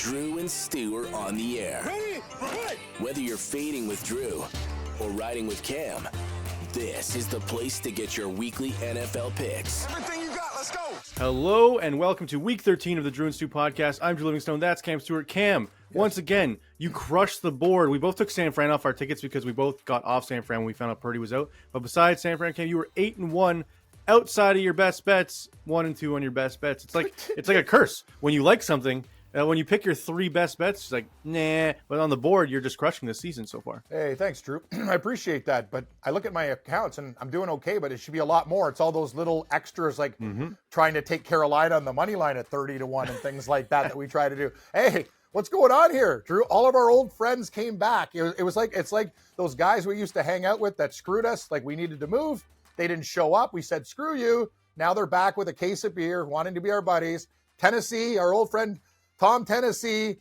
Drew and Stu are on the air. Ready? Whether you're fading with Drew or riding with Cam, this is the place to get your weekly NFL picks. Everything you got, let's go. Hello and welcome to week 13 of the Drew and Stu podcast. I'm Drew Livingstone, that's Cam Stewart. Cam, once again, you crushed the board. We both took San Fran off our tickets because we both got off San Fran when we found out Purdy was out. But besides San Fran, Cam, you were 8-1 outside of your best bets, 1-2 on your best bets. It's like a curse. When you like something, when you pick your three best bets, it's like, nah. But on the board, you're just crushing this season so far. Hey, thanks, Drew. I appreciate that. But I look at my accounts, and I'm doing okay, but it should be a lot more. It's all those little extras, like trying to take Carolina on the money line at 30-1 and things like that we try to do. Hey, what's going on here, Drew? All of our old friends came back. It's like those guys we used to hang out with that screwed us, like we needed to move. They didn't show up. We said, screw you. Now they're back with a case of beer, wanting to be our buddies. Tennessee, our old friend Tom Tennessee,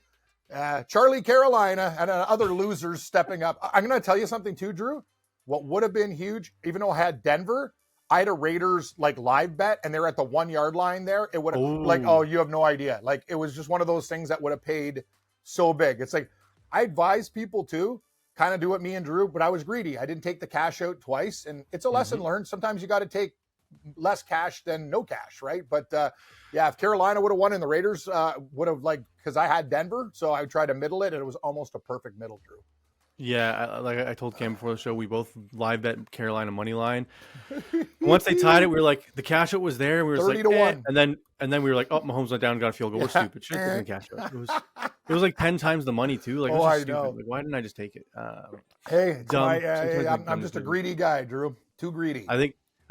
Charlie Carolina, and other losers stepping up. I'm going to tell you something too, Drew. What would have been huge, even though I had Denver, I had a Raiders live bet, and they're at the 1 yard line there. It would have you have no idea. Like, it was just one of those things that would have paid so big. It's like, I advise people to kind of do what me and Drew, but I was greedy. I didn't take the cash out twice, and it's a lesson learned. Sometimes you got to take less cash than no cash, right? But yeah, if Carolina would have won and the Raiders would have, because I had Denver, so I tried to middle it, and it was almost a perfect middle, Drew. Yeah, I told Cam before the show, we both live bet Carolina money line. Once they tied it, we were like, the cash out was there. We were 30-1. And then we were like, oh, Mahomes went down and got a field goal. We're stupid. Should have taken the cash out. It was like 10 times the money too. Like, it was just stupid. Know. Like, why didn't I just take it? Hey, dumb. I'm just a greedy guy, Drew. Too greedy. I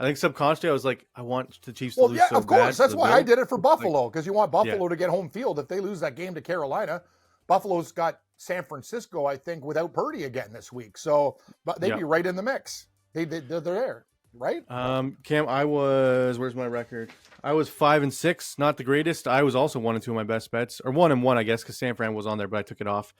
think subconsciously I was like, I want the Chiefs to lose. Yeah, so of course. bad That's why I did it for Buffalo, because you want Buffalo to get home field. If they lose that game to Carolina, Buffalo's got San Francisco, I think, without Purdy again this week. So, but they'd be right in the mix. They're there, right? Cam, where's my record? I was 5-6, not the greatest. I was also 1-2 of my best bets, or 1-1, I guess, because San Fran was on there, but I took it off.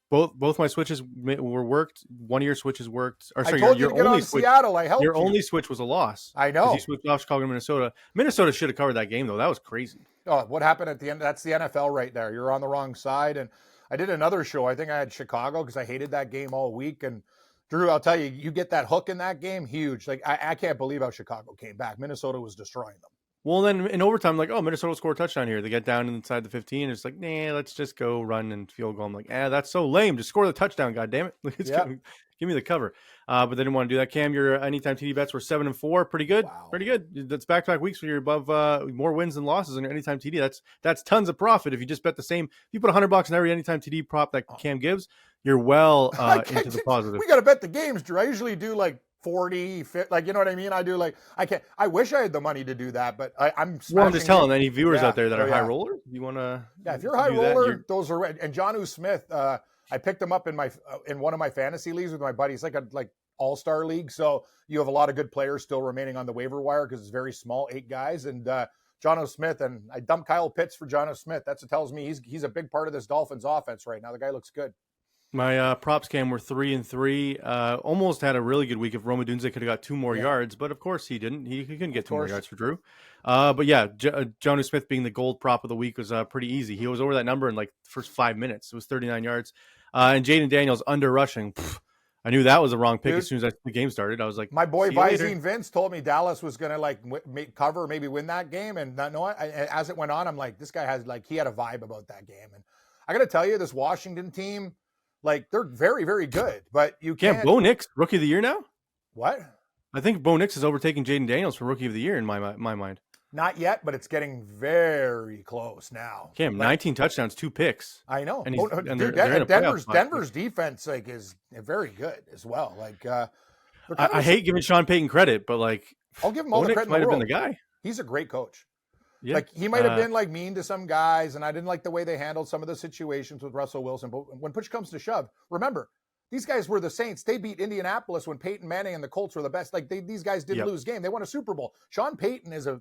Both my switches were worked. One of your switches worked. Or sorry, I told you your to get only on switch, Seattle. I helped your you. only switch was a loss. I know. You switched off Chicago to Minnesota. Minnesota should have covered that game, though. That was crazy. Oh, what happened at the end? That's the NFL right there. You're on the wrong side. And I did another show. I think I had Chicago because I hated that game all week. And Drew, I'll tell you, you get that hook in that game, huge. Like, I can't believe how Chicago came back. Minnesota was destroying them. Well, then in overtime, like, oh, Minnesota will score a touchdown here. They get down inside the 15. It's like, nah, let's just go run and field goal. I'm like, that's so lame. Just score the touchdown, goddammit. Give me the cover. But they didn't want to do that. Cam, your anytime TD bets were 7-4. Pretty good. Wow. Pretty good. That's back-to-back weeks where you're above more wins than losses on your anytime TD. That's tons of profit. If you just bet the same, if you put $100 in every anytime TD prop that Cam gives, you're well into the positive. We got to bet the games, Drew. I usually do 40, 50, you know what I mean? I do I wish I had the money to do that, but I'm smashing. Well, I'm just telling any viewers out there that are high rollers, you want to. Yeah, if you're a high roller, those are, and Jonnu Smith, I picked him up in one of my fantasy leagues with my buddies, like all-star league. So you have a lot of good players still remaining on the waiver wire because it's very small, 8 guys. And Jonnu Smith, and I dumped Kyle Pitts for Jonnu Smith. That's what tells me he's a big part of this Dolphins offense right now. The guy looks good. My props, Cam, were 3-3. Almost had a really good week if Roma Dunze could have got 2 more yards, but of course he didn't. He couldn't get 2 more yards for Drew. But yeah, Jonnu Smith being the gold prop of the week was pretty easy. He was over that number in the first 5 minutes. It was 39 yards. And Jaden Daniels under rushing. I knew that was a wrong pick as soon as the game started. I was like, my boy Visine Vince told me Dallas was going to cover, maybe win that game. And as it went on, I'm like, this guy has he had a vibe about that game. And I got to tell you, this Washington team, they're very, very good, but you can't. Bo Nix, rookie of the year now? What? I think Bo Nix is overtaking Jaden Daniels for rookie of the year in my mind. Not yet, but it's getting very close now. Cam, 19 touchdowns, 2 picks. I know. And Denver's defense is very good as well. I hate giving Sean Payton credit, but I'll give him all the credit in the world. Might have been the guy. He's a great coach. Yeah. He might have been mean to some guys, and I didn't like the way they handled some of the situations with Russell Wilson. But when push comes to shove, remember, these guys were the Saints. They beat Indianapolis when Peyton Manning and the Colts were the best. These guys didn't lose game. They won a Super Bowl. Sean Payton is a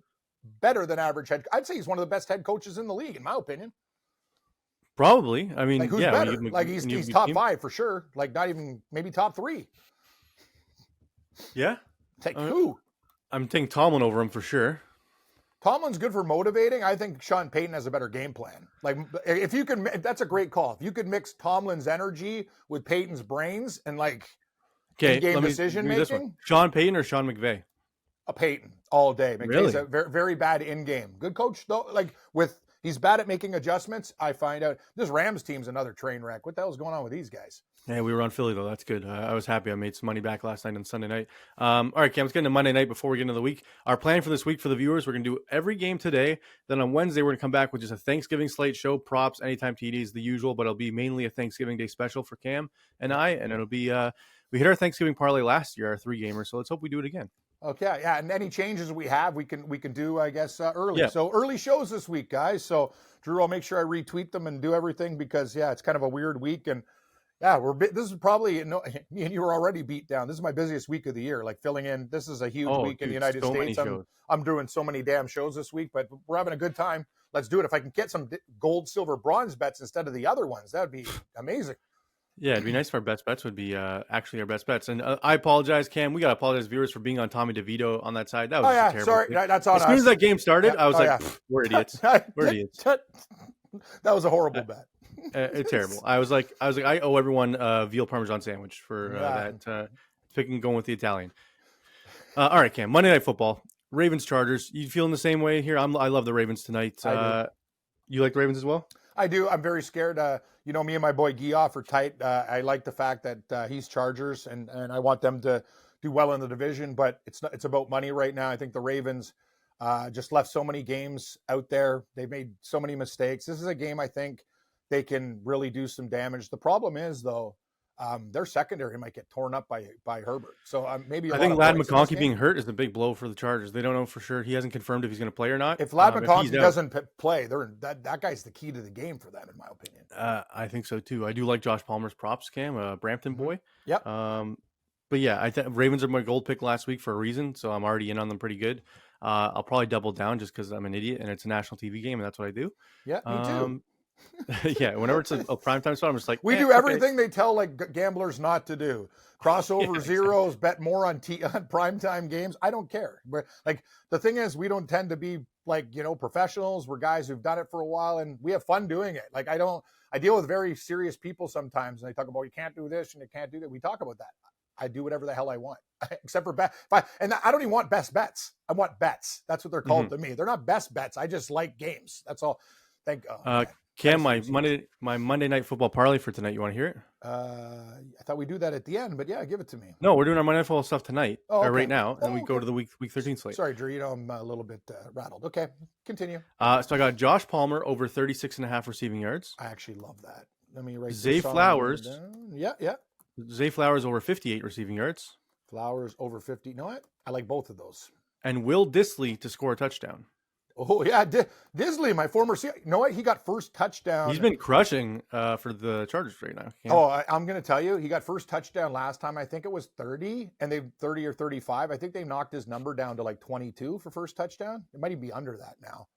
better than average head. I'd say he's one of the best head coaches in the league, in my opinion. Probably. I mean, who's better? He's top 5 for sure. Not even maybe top 3. Yeah. Who? I'm taking Tomlin over him for sure. Tomlin's good for motivating. I think Sean Payton has a better game plan. Like, if you can, that's a great call. If you could mix Tomlin's energy with Payton's brains and like game decision making. Sean Payton or Sean McVay? A Payton all day. McVay's Really? a very, very bad in game. Good coach though. Like he's bad at making adjustments. I find out this Rams team's another train wreck. What the hell's going on with these guys? Yeah, we were on Philly, though. That's good. I was happy I made some money back last night and Sunday night. All right, Cam, let's get into Monday night before we get into the week. Our plan for this week for the viewers, we're going to do every game today. Then on Wednesday, we're going to come back with just a Thanksgiving slate show, props, anytime TDs, the usual, but it'll be mainly a Thanksgiving Day special for Cam and I, and it'll be we hit our Thanksgiving parlay last year, our 3-gamer, so let's hope we do it again. Okay, yeah, and any changes we have, we can do, I guess, early. Yeah. So early shows this week, guys. So Drew, I'll make sure I retweet them and do everything because, yeah, it's kind of a weird week. And, yeah, this is probably, me and you were already beat down. This is my busiest week of the year, like filling in. This is a huge week in the United States. I'm doing so many damn shows this week, but we're having a good time. Let's do it. If I can get some gold, silver, bronze bets instead of the other ones, that would be amazing. Yeah, it'd be nice if our best bets would be actually our best bets. And I apologize, Cam. We got to apologize, viewers, for being on Tommy DeVito on that side. That was terrible. Sorry, that's on us. As soon as that game started, I was we're idiots. We're idiots. That was a horrible bet. It's terrible. I was like, I owe everyone a veal parmesan sandwich for that picking going with the Italian. All right, Cam. Monday Night Football, Ravens Chargers. You feeling the same way here? I love the Ravens tonight. You like the Ravens as well? I do. I'm very scared. Me and my boy Geoff are tight. I like the fact that he's Chargers, and I want them to do well in the division. But it's about money right now. I think the Ravens just left so many games out there. They've made so many mistakes. This is a game I think they can really do some damage. The problem is, though, their secondary might get torn up by Herbert. So maybe I think Ladd McConkey being hurt is the big blow for the Chargers. They don't know for sure. He hasn't confirmed if he's going to play or not. If Ladd McConkey doesn't play, that guy's the key to the game for them, in my opinion. I think so too. I do like Josh Palmer's props, Cam, Brampton boy. Yep. But yeah, I think Ravens are my gold pick last week for a reason, so I'm already in on them pretty good. I'll probably double down just because I'm an idiot and it's a national TV game and that's what I do. Yeah, me too. Yeah, whenever it's a primetime spot, I'm just like, we do everything they tell like gamblers not to do. Crossover zeros, bet more on primetime games. I don't care. But like the thing is, we don't tend to be like professionals. We're guys who've done it for a while, and we have fun doing it. Like I deal with very serious people sometimes, and they talk about you can't do this and you can't do that. We talk about that. I do whatever the hell I want, except for bet. And I don't even want best bets. I want bets. That's what they're called to me. They're not best bets. I just like games. That's all. Thank God. Cam, my Monday Night Football parlay for tonight. You want to hear it? I thought we do that at the end, but yeah, give it to me. No, we're doing our Monday Night Football stuff tonight, right now, and we okay. go to the week 13 slate. Sorry, Drew, I'm a little bit rattled. Okay, continue. So I got Josh Palmer over 36.5 receiving yards. I actually love that. Let me write Zay Flowers. Yeah. Zay Flowers over 58 receiving yards. Flowers over 50. You know what? I like both of those. And Will Dissly to score a touchdown. Oh, yeah. Disley, my former – you know what? He got first touchdown. He's been crushing for the Chargers right now. I'm going to tell you, he got first touchdown last time. I think it was 30, and they 30 or 35. I think they knocked his number down to like 22 for first touchdown. It might even be under that now.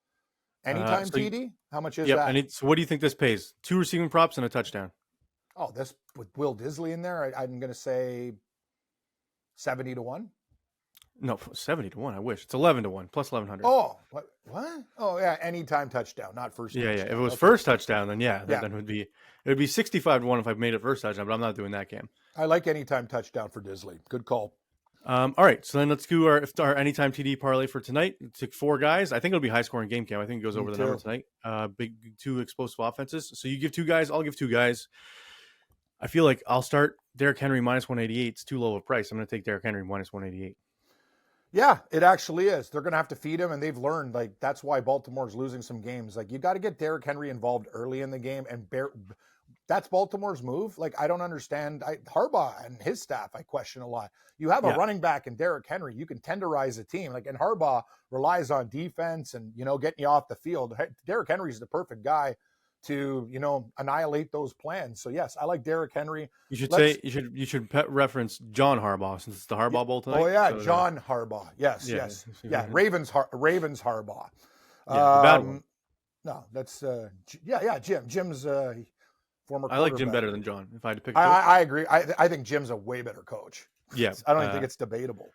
Anytime TD? How much is that? So what do you think this pays? 2 receiving props and a touchdown. Oh, this with Will Dissly in there, I'm going to say 70 to 1. No, 70 to 1. I wish. It's 11 to 1 plus 1100. Oh, what? Oh, yeah. Anytime touchdown, not first touchdown. Yeah. If it was first touchdown, then then it would be 65 to 1 if I made it first touchdown, but I'm not doing that game. I like anytime touchdown for Dissly. Good call. All right. So then let's do our anytime TD parlay for tonight. It took 4 guys. I think it'll be high scoring game, Cam. I think it goes over the number tonight. Big 2 explosive offenses. So you give 2 guys, I'll give 2 guys. I feel like I'll start Derrick Henry minus 188. It's too low of a price. I'm going to take Derrick Henry minus 188. Yeah, it actually is. They're going to have to feed him, and they've learned, like, that's why Baltimore's losing some games. Like, you got to get Derrick Henry involved early in the game, and that's Baltimore's move. Like, I don't understand. Harbaugh and his staff, I question a lot. You have a running back in Derrick Henry. You can tenderize a team. Like, and Harbaugh relies on defense and, getting you off the field. Derrick Henry's the perfect guy to annihilate those plans. So yes, I like Derrick Henry. You should reference John Harbaugh since it's the Harbaugh Bowl tonight. Oh yeah, so, John Harbaugh. Yes. Ravens Harbaugh. The bad one. No, that's Jim. Jim's former. I like Jim better than John. If I had to pick, I agree. I think Jim's a way better coach. Yeah, I don't even think it's debatable.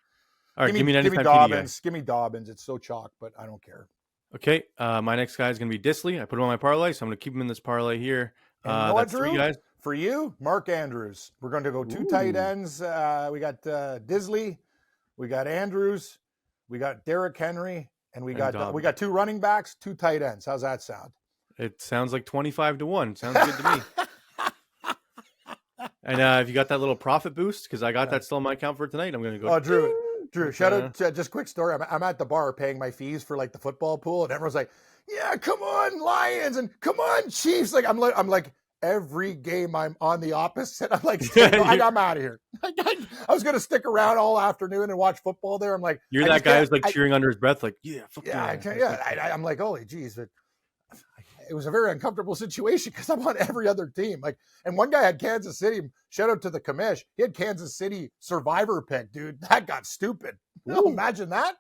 All right, give me Dobbins. Give me Dobbins. It's so chalk, but I don't care. Okay, my next guy is going to be Disley. I put him on my parlay, so I'm going to keep him in this parlay here. And you know what, That's 3 guys. For you, Mark Andrews. We're going to go 2 tight ends. We got Disley, we got Andrews, we got Derrick Henry, and we got 2 running backs, 2 tight ends. How's that sound? It sounds like 25-1. Sounds good to me. And if you got that little profit boost, because I got that still in my account for tonight, I'm going to go. Oh, Drew, shout out. Just quick story. I'm at the bar paying my fees for like the football pool, and everyone's like, "Yeah, come on, Lions, and come on, Chiefs." Like I'm like every game I'm on the opposite. I'm like, I'm out of here. I was going to stick around all afternoon and watch football there. I'm like, you're that guy who's like cheering under his breath, like, I'm like, holy geez, but it was a very uncomfortable situation because I'm on every other team. Like, and one guy had Kansas City. Shout out to the commish. He had Kansas City survivor pick, dude. That got stupid. Imagine that.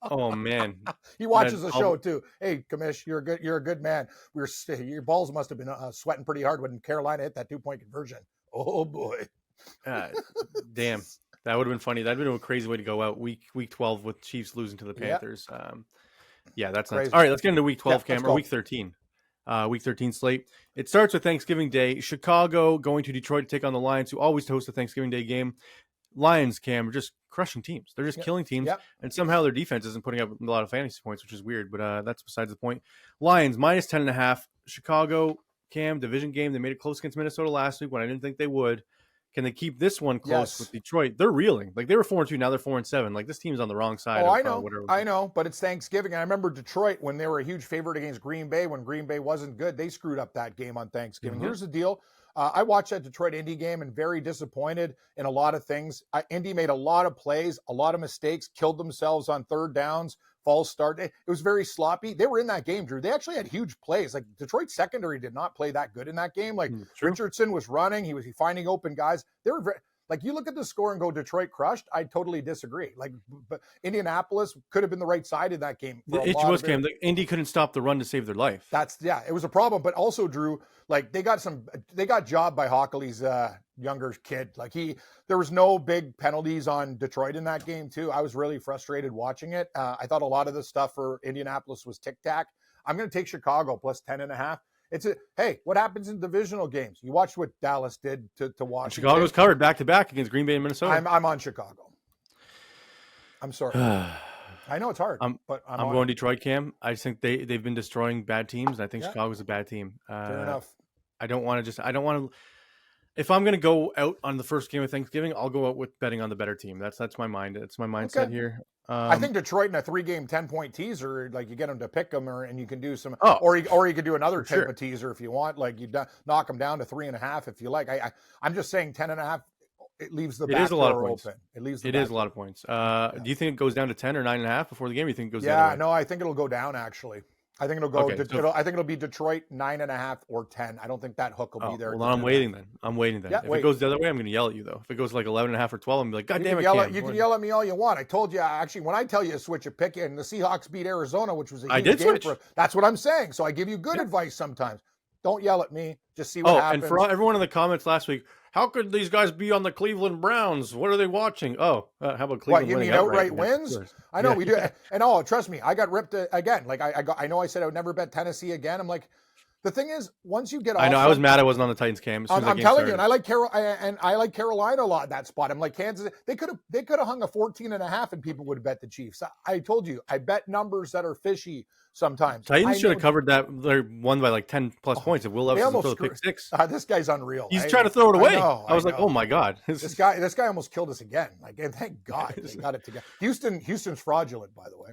Oh man, he watches the show too. Hey, commish, you're a good man. Your balls must have been sweating pretty hard when Carolina hit that 2-point conversion. Oh boy. Damn, that would have been funny. That'd been a crazy way to go out week 12 with Chiefs losing to the Panthers. Yeah, that's nice. All right, let's get into week 12, Cam, or week 13. Week 13 slate. It starts with Thanksgiving Day. Chicago going to Detroit to take on the Lions, who always host a Thanksgiving Day game. Lions, Cam, are just crushing teams. They're just killing teams, and somehow their defense isn't putting up a lot of fantasy points, which is weird, but that's besides the point. Lions, minus 10.5. Chicago, Cam, division game. They made it close against Minnesota last week when I didn't think they would. Can they keep this one close with Detroit? They're reeling. Like, they were 4-2, now they're 4-7. Like, this team's on the wrong side. Oh, I know, but it's Thanksgiving. And I remember Detroit, when they were a huge favorite against Green Bay, when Green Bay wasn't good, they screwed up that game on Thanksgiving. Here's the deal. I watched that Detroit-Indy game and very disappointed in a lot of things. Indy made a lot of plays, a lot of mistakes, killed themselves on third downs, false start. It was very sloppy. They were in that game, Drew. They actually had huge plays. Like, Detroit secondary did not play that good in that game. Like, Richardson was running. He was finding open guys. They were very... Like, you look at the score and go, Detroit crushed. I totally disagree. Like, but Indianapolis could have been the right side of that game. The issue was, Cam, Indy couldn't stop the run to save their life. It was a problem. But also, Drew, like, they got jobbed by Hockley's younger kid. Like, there was no big penalties on Detroit in that game too. I was really frustrated watching it. I thought a lot of the stuff for Indianapolis was tic-tac. I'm going to take Chicago plus 10.5. Hey, what happens in divisional games? You watched what Dallas did to Washington. Chicago's covered back-to-back against Green Bay and Minnesota. I'm on Chicago. I'm sorry. I know it's hard, but I'm going Detroit, Cam. I just think they've been destroying bad teams, and I think Chicago's a bad team. Fair enough. I don't want to. If I'm going to go out on the first game of Thanksgiving, I'll go out with betting on the better team. That's my mind. It's my mindset here. I think Detroit in a 3-game 10-point teaser, like, you get them to pick them, and you can do some, or you could do another type of teaser if you want. Like, you knock them down to 3.5 if you like. I'm just saying 10.5. It leaves the back door open. It leaves. It is a lot of points. Do you think it goes down to 10 or 9.5 before the game? Or you think it goes? No, I think it'll go down actually. I think it'll go. I think it'll be Detroit 9.5 or 10. I don't think that hook will be there. Well, I'm waiting then. Yeah, if it goes the other way, I'm going to yell at you though. If it goes like 11.5 or 12, I'm going to be like, God damn it, Cam. You can yell at me all you want. I told you actually when I tell you to switch a pick, and the Seahawks beat Arizona, which was a huge game for. That's what I'm saying. So I give you good advice sometimes. Don't yell at me. Just see what happens. And for everyone in the comments last week, how could these guys be on the Cleveland Browns? What are they watching? How about Cleveland? You mean outright wins? I know we do. And trust me, I got ripped again. Like I know I said I would never bet Tennessee again. I'm like, the thing is, once you get off, I know I was mad I wasn't on the Titans, Cam. I'm telling you, and I like Carolina a lot at that spot. I'm like, Kansas, they could have hung a 14.5 and people would have bet the Chiefs. I told you, I bet numbers that are fishy sometimes. Titans should have covered that. They won by like 10 plus points. If Will Levis throw the pick six, this guy's unreal. He's trying to throw it away. I was like, oh my god, this guy almost killed us again. Like, and thank God they got it together. Houston's fraudulent, by the way.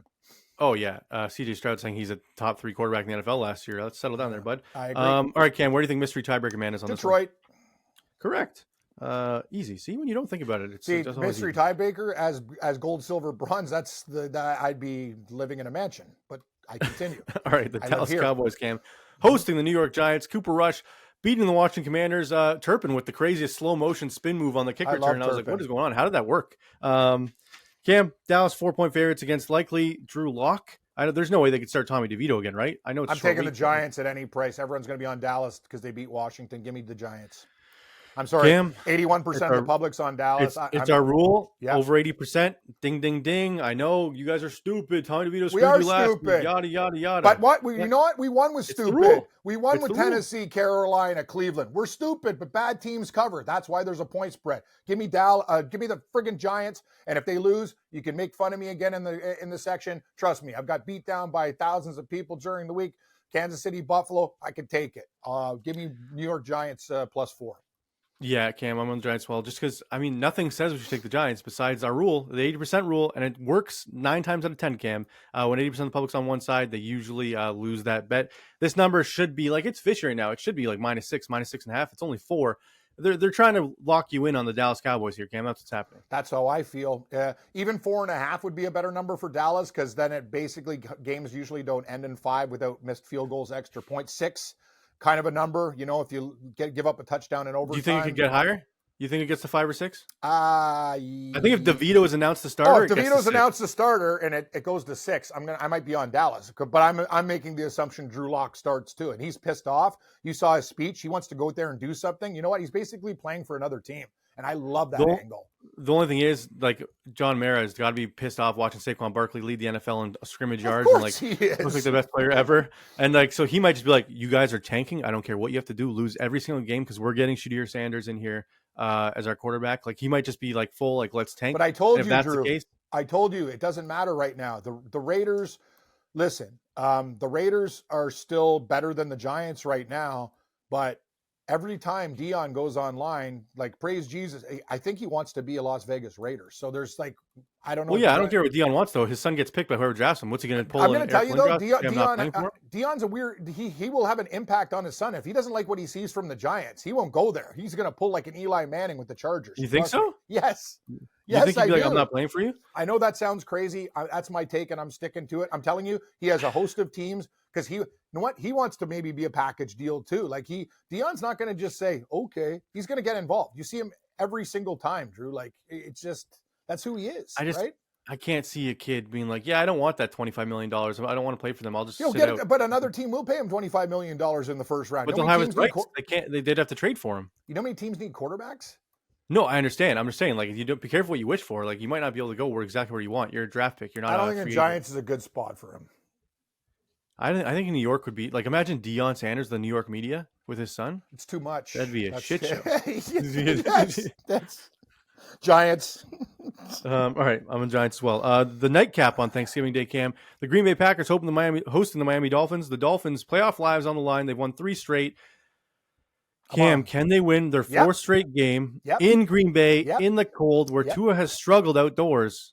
Oh, yeah. CJ Stroud saying he's a top 3 quarterback in the NFL last year. Let's settle down there, bud. I agree. All right, Cam, where do you think mystery tiebreaker man is on Detroit. This one? Correct. Easy. See, when you don't think about it, it's mystery tiebreaker as gold, silver, bronze. That's I'd be living in a mansion. But I continue. All right, the Dallas Cowboys, Cam, hosting the New York Giants. Cooper Rush beating the Washington Commanders. Turpin with the craziest slow motion spin move on the kick return. I was like, what is going on? How did that work? Cam, Dallas 4-point favorites against likely Drew Lock. There's no way they could start Tommy DeVito again, right? I'm taking the Giants at any price. Everyone's going to be on Dallas because they beat Washington. Give me the Giants. I'm sorry, Cam, 81% of the public's on Dallas. It's our rule. Yeah. Over 80%. Ding, ding, ding. I know you guys are stupid. Tommy DeVito We screwed are you last week. stupid. Yada, yada, yada. But you know what? We won with It's the stupid. rule. We won It's with the rule. Tennessee, Carolina, Cleveland. We're stupid, but bad teams cover. That's why there's a point spread. Give me the friggin' Giants, and if they lose, you can make fun of me again in the section. Trust me, I've got beat down by thousands of people during the week. Kansas City, Buffalo, I can take it. Give me New York Giants +4. Yeah, Cam, I'm on the Giants as well. Just because, I mean, nothing says we should take the Giants besides our rule, the 80% rule, and it works 9 times out of 10, Cam. When 80% of the public's on one side, they usually lose that bet. This number should be, like, it's fishy right now. It should be like -6, -6.5. It's only 4. They're trying to lock you in on the Dallas Cowboys here, Cam. That's what's happening. That's how I feel. Even 4.5 would be a better number for Dallas, because then it basically, games usually don't end in 5 without missed field goals, extra point. 6, kind of a number. You know, if you give up a touchdown in overtime. Do you think it could get higher? You think it gets to 5 or 6? I think if DeVito is announced the starter, if DeVito's announced the starter and it goes to 6, I might be on Dallas. But I'm making the assumption Drew Lock starts too, and he's pissed off. You saw his speech. He wants to go out there and do something. You know what? He's basically playing for another team, and I love that angle. The only thing is, like, John Mara has got to be pissed off watching Saquon Barkley lead the NFL in scrimmage yards, and like he is. looks like the best player ever. And like, so he might just be like, "You guys are tanking. I don't care what you have to do. Lose every single game because we're getting Shadir Sanders in here as our quarterback." Like, he might just be like full, like, let's tank. But I told and you, if that's Drew. the case, I told you it doesn't matter right now. The Raiders. Listen, the Raiders are still better than the Giants right now, but every time Dion goes online, like, praise Jesus, I think he wants to be a Las Vegas Raider. So there's, like, I don't know. well, yeah, I don't care what Dion wants though. His son gets picked by whoever drafts him. What's he going to pull? I'm going to tell you though, Dion, Dion's a weird. He will have an impact on his son if he doesn't like what he sees from the Giants. He won't go there. He's going to pull like an Eli Manning with the Chargers. You think so? Yes. You think he'd be like, I'm not playing for you? I know that sounds crazy. That's my take, and I'm sticking to it. I'm telling you, he has a host of teams because you know what? He wants to maybe be a package deal too. Like, Dion's not going to just say, okay. He's going to get involved. You see him every single time, Drew. Like, it's just, that's who he is. Right? I can't see a kid being like, yeah, I don't want that $25 million. I don't want to play for them. I'll just sit out. But another team will pay him $25 million in the first round. But they'll have his rights. They'd have to trade for him. You know how many teams need quarterbacks? No, I understand. I'm just saying, like, you don't be careful what you wish for. Like, you might not be able to go exactly where you want. You're a draft pick. You're not. I don't think the Giants is a good spot for him. I think New York would be like, imagine Deion Sanders, the New York media with his son. It's too much. That'd be a shit show. Yes, that's Giants. All right, I'm in Giants as well. The nightcap on Thanksgiving Day, Cam. The Green Bay Packers hosting the Miami Dolphins. The Dolphins' playoff lives on the line. They've won 3 straight. Cam, can they win their 4th straight game in Green Bay in the cold where Tua has struggled outdoors?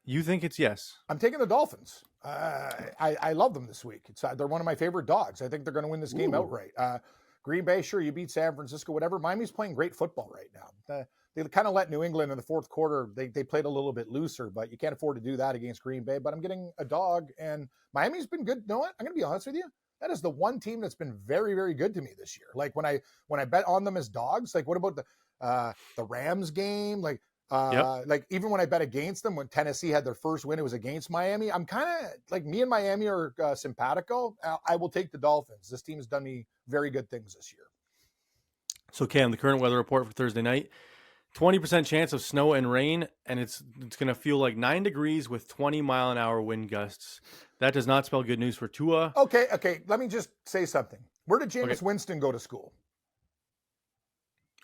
You think it's yes? I'm taking the Dolphins. I love them this week. They're one of my favorite dogs. I think they're going to win this game outright. Green Bay, sure, you beat San Francisco, whatever. Miami's playing great football right now. They kind of let New England in the 4th quarter. They played a little bit looser, but you can't afford to do that against Green Bay. But I'm getting a dog, and Miami's been good. You know what? I'm going to be honest with you. That is the one team that's been very, very good to me this year. Like, when I bet on them as dogs, like, what about the Rams game? Like, like, even when I bet against them, when Tennessee had their first win, it was against Miami. I'm kind of like, me and Miami are simpatico. I will take the Dolphins. This team has done me very good things this year. So, Cam, the current weather report for Thursday night: 20% chance of snow and rain, and it's going to feel like 9 degrees with 20-mile-an-hour wind gusts. That does not spell good news for Tua. Okay. Let me just say something. Where did Jameis Winston go to school?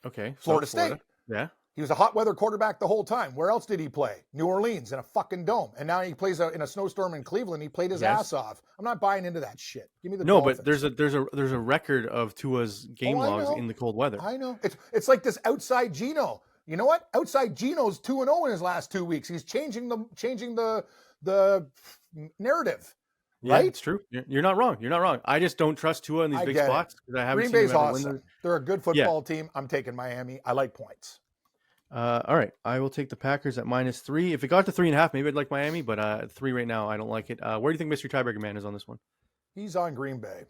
Okay. Florida State. Yeah. He was a hot weather quarterback the whole time. Where else did he play? New Orleans in a fucking dome. And now he plays in a snowstorm in Cleveland. He played his ass off. I'm not buying into that shit. Give me the Dolphins. But there's a record of Tua's game logs in the cold weather. I know. It's like this outside Geno. You know what? Outside Geno's 2-0 in his last 2 weeks. He's changing the narrative. Yeah, right? It's true. You're not wrong. You're not wrong. I just don't trust Tua in these big spots because I haven't Green seen Bay's him awesome. They're a good football team. I'm taking Miami. I like points. All right. I will take the Packers at -3. If it got to 3.5, maybe I'd like Miami, but at 3 right now, I don't like it. Where do you think Mystery Tiebreaker Man is on this one? He's on Green Bay.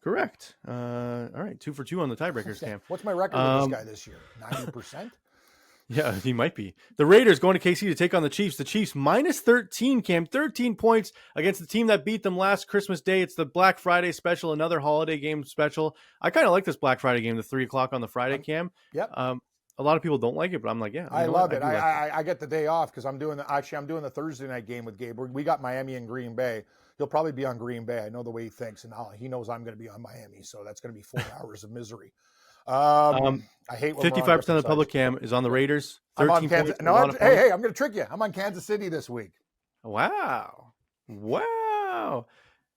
Correct. All right. 2 for 2 on the tiebreakers, Cam. What's my record with this guy this year? 90%? Yeah, he might be. The Raiders going to KC to take on the Chiefs. The Chiefs minus 13, Cam, 13 points against the team that beat them last Christmas Day. It's the Black Friday special, another holiday game special. I kind of like this Black Friday game, the 3 o'clock on the Friday, Cam. Yep. A lot of people don't like it, but I'm like, yeah. I love it. I get the day off because I'm doing the Thursday night game with Gabe. We got Miami and Green Bay. He'll probably be on Green Bay. I know the way he thinks, and he knows I'm going to be on Miami, so that's going to be 4 hours of misery. I hate when 55% of the public, Cam, is on the Raiders. I'm on Kansas. No, hey, I'm going to trick you. I'm on Kansas City this week. Wow.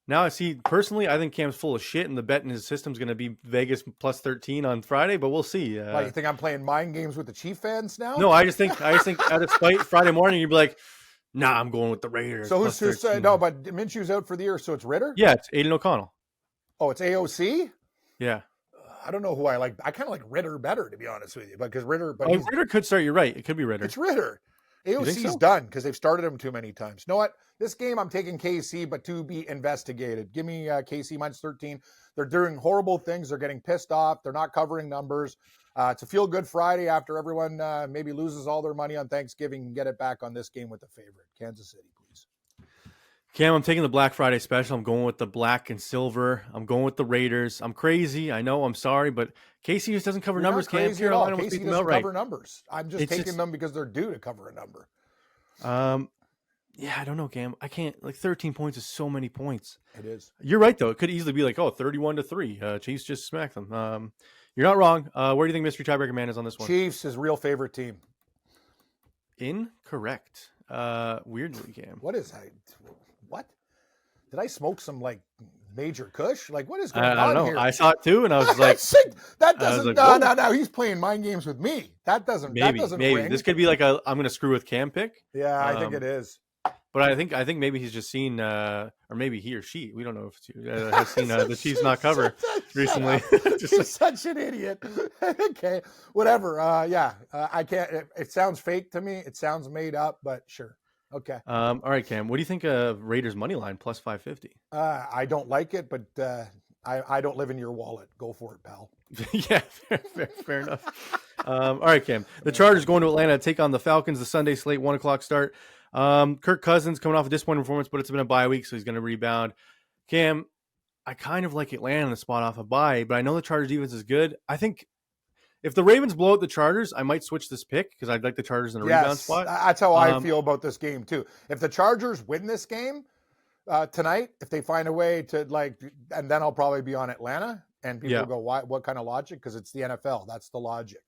Now, I see, personally, I think Cam's full of shit, and the bet in his system is going to be Vegas plus 13 on Friday, but we'll see. You think I'm playing mind games with the Chief fans now? No, I just think out of spite, Friday morning, you'd be like, nah, I'm going with the Raiders. So who's no, but Minshew's out for the year, so it's Ritter? Yeah, it's Aiden O'Connell. Oh, it's AOC? Yeah. I don't know who I like. I kind of like Ritter better, to be honest with you, because Ritter. But Ritter could start. You're right. It could be Ritter. It's Ritter. AOC's done because they've started him too many times. You know what? This game, I'm taking KC, but to be investigated. Give me KC minus 13. They're doing horrible things. They're getting pissed off. They're not covering numbers. It's a feel-good Friday after everyone maybe loses all their money on Thanksgiving and get it back on this game with the favorite. Kansas City, please. Cam, I'm taking the Black Friday special. I'm going with the black and silver. I'm going with the Raiders. I'm crazy. I know. I'm sorry, but KC just doesn't cover numbers. Cam, Carolina KC doesn't cover numbers. I'm just taking them because they're due to cover a number. Yeah, I don't know, Cam. I can't. 13 points is so many points. It is. You're right, though. It could easily be 31-3. Chiefs just smacked them. You're not wrong. Where do you think Mystery Tiebreaker Man is on this one? Chiefs, his real favorite team. Incorrect. Weirdly, Cam. What did I smoke some major kush? What is going on I don't know. here? I saw it too, and I was like, that doesn't. No. He's playing mind games with me. That doesn't. Maybe. Ring. This could be I'm going to screw with Cam pick. Yeah, I think it is. But I think maybe he's just seen, or maybe he or she, we don't know if it's has seen the Chiefs not cover recently. He's such an idiot. Okay, whatever. I can't. It sounds fake to me. It sounds made up, but sure. Okay. All right, Cam. What do you think of Raiders money line plus 550? I don't like it, but I don't live in your wallet. Go for it, pal. Yeah, fair enough. All right, Cam. The Chargers going to Atlanta to take on the Falcons. The Sunday slate, 1 o'clock start. Kirk Cousins coming off a disappointing performance, but it's been a bye week, so he's going to rebound. Cam, I kind of like Atlanta in the spot off a bye, but I know the Chargers defense is good. I think if the Ravens blow out the Chargers, I might switch this pick because I'd like the Chargers in the rebound spot. That's how I feel about this game too. If the Chargers win this game tonight, if they find a way to and then I'll probably be on Atlanta, and people go, "Why? What kind of logic?" Because it's the NFL. That's the logic.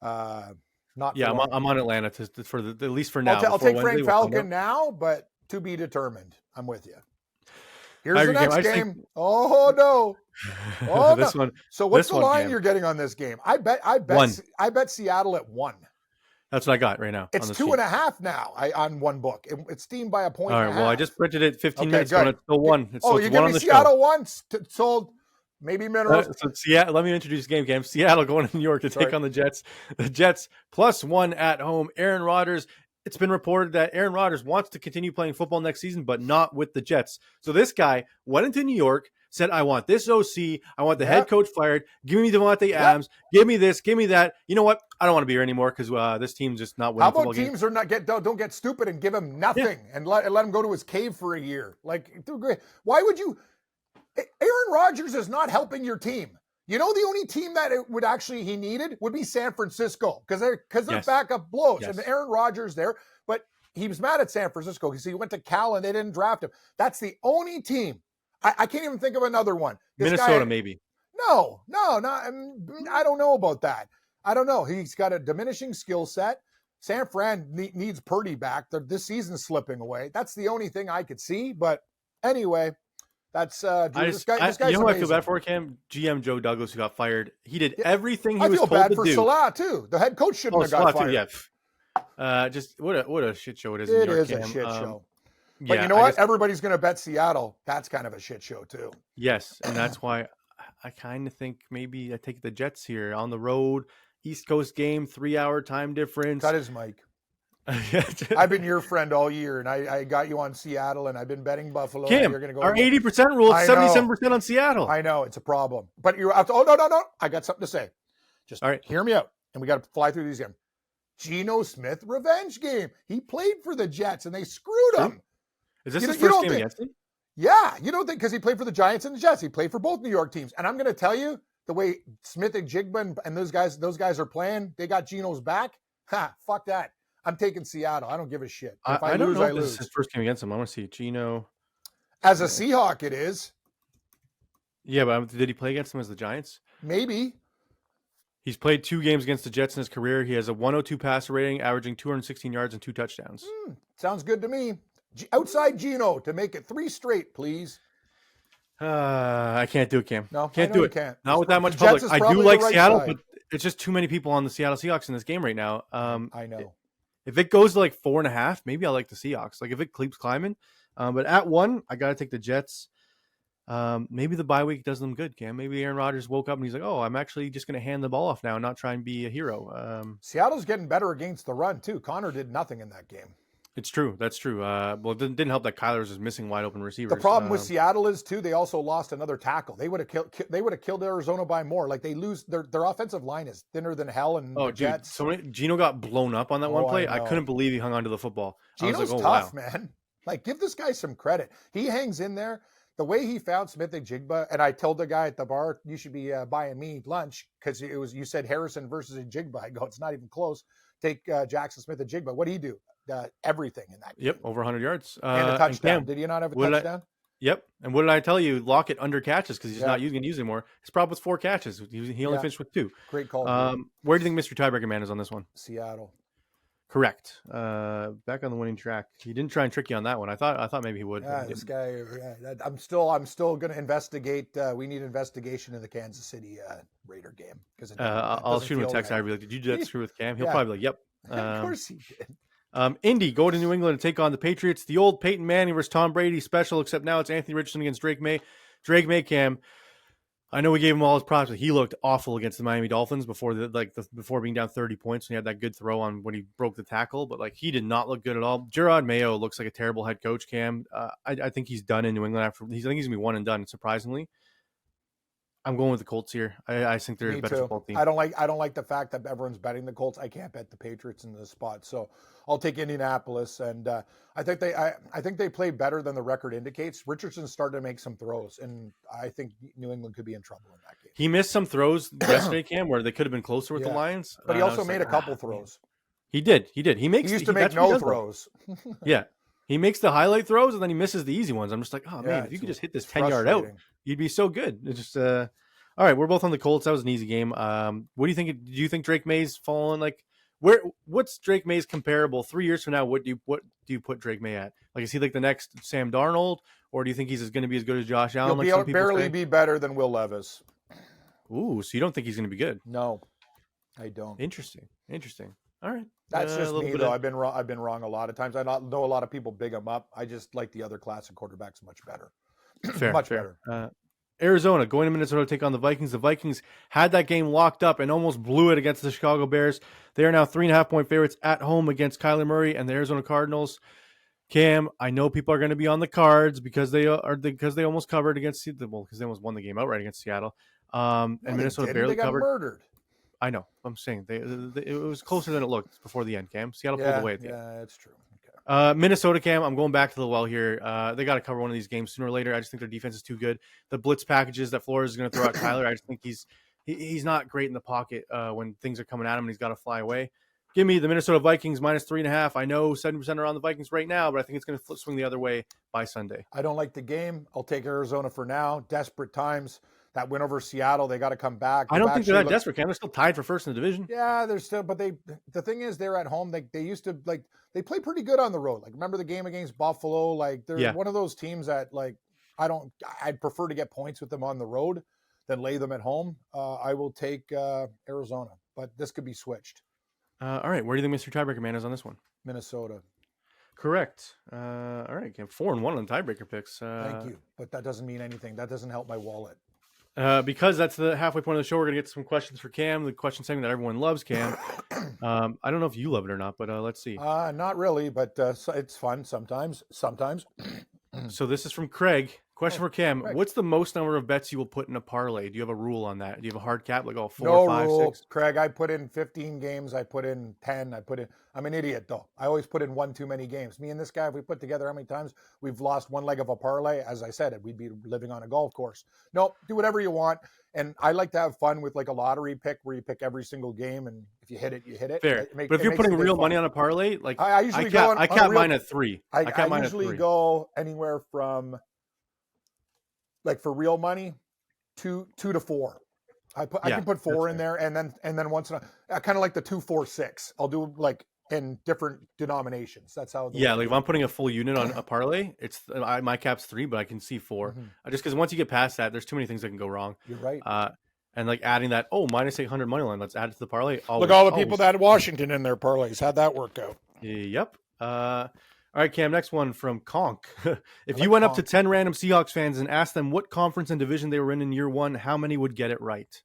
I'm on Atlanta for at least for now. I'll take Frank Falcon now, but to be determined. I'm with you. Here's the next game. Oh no! Oh this no. one. So what's the line you're getting on this game? I bet Seattle at 1. That's what I got right now. It's 2.5 now. On one book. It's steamed by a point. All right. Well, I just printed it 15 minutes ago. Good. It's still 1. You give me Seattle 1. Sold. Maybe minerals. So Seattle. Let me introduce the game. Seattle going to New York to take on the Jets. The Jets +1 at home. Aaron Rodgers. It's been reported that Aaron Rodgers wants to continue playing football next season, but not with the Jets. So this guy went into New York, said, I want this OC. I want the head coach fired. Give me Devontae Adams. Give me this. Give me that. You know what? I don't want to be here anymore because this team's just not winning. How about teams don't get stupid and give him nothing and let him go to his cave for a year? Why would you? Aaron Rodgers is not helping your team. You know, the only team that he needed would be San Francisco because their backup blows. Yes. And Aaron Rodgers there, but he was mad at San Francisco because he went to Cal and they didn't draft him. That's the only team. I can't even think of another one. Minnesota, maybe. No. I don't know about that. I don't know. He's got a diminishing skill set. San Fran needs Purdy back. This season's slipping away. That's the only thing I could see. But anyway. This guy's you know who amazing. I feel bad for, Cam? GM Joe Douglas, who got fired. He did everything he was told to do. I feel bad for Salah, too. The head coach shouldn't have got fired. Too, just what a shit show it is. It is a shit show. But you know what? Everybody's going to bet Seattle. That's kind of a shit show, too. Yes, and that's why I kind of think maybe I take the Jets here on the road. East Coast game, 3-hour time difference. That is Mike. I've been your friend all year, and I got you on Seattle, and I've been betting Buffalo. Cam, you're gonna go our 80% rule is 77% on Seattle. I know it's a problem, but you're out. No! I got something to say. Just all right. Hear me out, and we got to fly through these games. Geno Smith revenge game. He played for the Jets and they screwed him. Is this his first game against him? Yeah, you don't think, because he played for the Giants and the Jets. He played for both New York teams. And I'm going to tell you, the way Smith and Jigba and those guys are playing, they got Geno's back. Ha, fuck that. I'm taking Seattle. I don't give a shit. If I don't lose, know I if lose. this is his first game against him. I want to see Geno. As a Seahawk, it is. Yeah, but did he play against them as the Giants? Maybe. He's played 2 games against the Jets in his career. He has a 102 passer rating, averaging 216 yards and 2 touchdowns. Sounds good to me. Outside Geno to make it 3 straight, please. I can't do it, Cam. No, can't do it. Can't. Not with that much public. I do like Seattle, but it's just too many people on the Seattle Seahawks in this game right now. I know. If it goes to like 4.5, maybe I like the Seahawks. Like if it keeps climbing, but at 1, I got to take the Jets. Maybe the bye week does them good, Cam. Maybe Aaron Rodgers woke up and he's like, "Oh, I'm actually just going to hand the ball off now and not try and be a hero." Seattle's getting better against the run too. Connor did nothing in that game. It's true. That's true. Well, it didn't help that Kyler was just missing wide open receivers. The problem with Seattle is too, they also lost another tackle. They would have killed Arizona by more. Like they lose their offensive line is thinner than hell. And the Jets. So Geno got blown up on that one play. I couldn't believe he hung onto the football. Geno's tough, man. Like give this guy some credit. He hangs in there. The way he found Smith and Jigba, and I told the guy at the bar, you should be buying me lunch because you said Harrison versus Jigba. I go, it's not even close. Take Jackson Smith and Jigba. What did he do? Everything in that game. Yep, over 100 yards. And a touchdown. Did he not have a touchdown? Yep. And what did I tell you? Lockett under catches because he's not using anymore. His problem was 4 catches. He only finished with 2. Great call. Where do you think Mr. Tiebreaker Man is on this one? Seattle. Correct. Back on the winning track. He didn't try and trick you on that one. I thought maybe he would. Yeah, this guy. I'm still going to investigate. We need investigation in the Kansas City Raider game because I'll shoot him a text. I'd be like, "Did you do that screw with Cam?" He'll probably be like, "Yep." Of course he did. Indy go to New England and take on the Patriots. The old Peyton Manning versus Tom Brady special, except now it's Anthony Richardson against Drake May. Drake May, Cam. I know we gave him all his props, but he looked awful against the Miami Dolphins before being down 30 points when he had that good throw on when he broke the tackle. But like he did not look good at all. Gerard Mayo looks like a terrible head coach, Cam. I think he's done in New England I think he's going to be one and done. Surprisingly, I'm going with the Colts here. I think they're a better football team. I don't like the fact that everyone's betting the Colts. I can't bet the Patriots in this spot, so I'll take Indianapolis. And I think they play better than the record indicates. Richardson's starting to make some throws, and I think New England could be in trouble in that game. He missed some throws yesterday, Cam, where they could have been closer with the Lions. But he also made a couple throws. He did. He used to make no throws. Yeah. He makes the highlight throws and then he misses the easy ones. I'm just like, oh man, if you could just hit this 10-yard out, you'd be so good. It's just all right. We're both on the Colts. That was an easy game. What do you think? Do you think Drake May's fallen? Like, what's Drake May's comparable 3 years from now? What do you put Drake May at? Like, is he like the next Sam Darnold, or do you think he's going to be as good as Josh Allen? He'll barely be better than Will Levis. Ooh, so you don't think he's going to be good? No, I don't. Interesting. All right. That's just me, though. I've been wrong a lot of times. I know a lot of people big him up. I just like the other classic quarterbacks much better. Fair, much fair. better. Arizona going to Minnesota to take on the Vikings. The Vikings had that game locked up and almost blew it against the Chicago Bears. They are now 3.5-point favorites at home against Kyler Murray and the Arizona Cardinals. Cam, I know people are going to be on the Cards because they almost covered against because they almost won the game outright against Seattle. And Minnesota barely covered. Murdered. I know. I'm saying it was closer than it looked before the end, Cam. Seattle pulled away at the end. Yeah, that's true. Okay. Minnesota, Cam, I'm going back to the well here. They got to cover one of these games sooner or later. I just think their defense is too good. The blitz packages that Flores is going to throw at Kyler, I just think he's not great in the pocket when things are coming at him and he's got to fly away. Give me the Minnesota Vikings minus 3.5. I know 70% are on the Vikings right now, but I think it's going to swing the other way by Sunday. I don't like the game. I'll take Arizona for now. Desperate times. That win over Seattle, they got to come back. I don't think they're that desperate, Cam. They're still tied for first in the division. Yeah, they're still, but the thing is, they're at home. They used to they play pretty good on the road. Like, remember the game against Buffalo? Like, they're one of those teams that I'd prefer to get points with them on the road than lay them at home. I will take Arizona, but this could be switched. All right, where do you think Mr. Tiebreaker Man is on this one? Minnesota. Correct. All right, Cam. 4-1 on the tiebreaker picks. Thank you, but that doesn't mean anything. That doesn't help my wallet. Because that's the halfway point of the show, we're going to get some questions for Cam, the question segment that everyone loves, Cam. I don't know if you love it or not, but let's see. Not really, but it's fun sometimes. So this is from Craig. Question for Cam. correct. What's the most number of bets you will put in a parlay? Do you have a rule on that? Do you have a hard cap, like 4, No 5, rule, 6? Craig. I put in 15 games. I put in 10. I'm an idiot, though. I always put in one too many games. Me and this guy, if we put together how many times we've lost one leg of a parlay, as I said, we'd be living on a golf course. No, do whatever you want. And I like to have fun with like a lottery pick where you pick every single game. And if you hit it, you hit it. Fair. But if you're putting real money on a parlay, like I usually I cap mine at 3. I usually go anywhere from, like, for real money, 2 to 4. I can put 4 in there, and then once in I kind of like the 2, 4, 6. I'll do like in different denominations. That's how. Like if I'm putting a full unit on a parlay, it's my cap's 3, but I can see 4. Just because once you get past that, there's too many things that can go wrong. You're right. And like adding that, minus 800 money line, let's add it to the parlay. Look, all the people that had Washington in their parlays. How'd that work out? Yep. All right, Cam, next one from Conk. If you went up to 10 random Seahawks fans and asked them what conference and division they were in year 1, how many would get it right?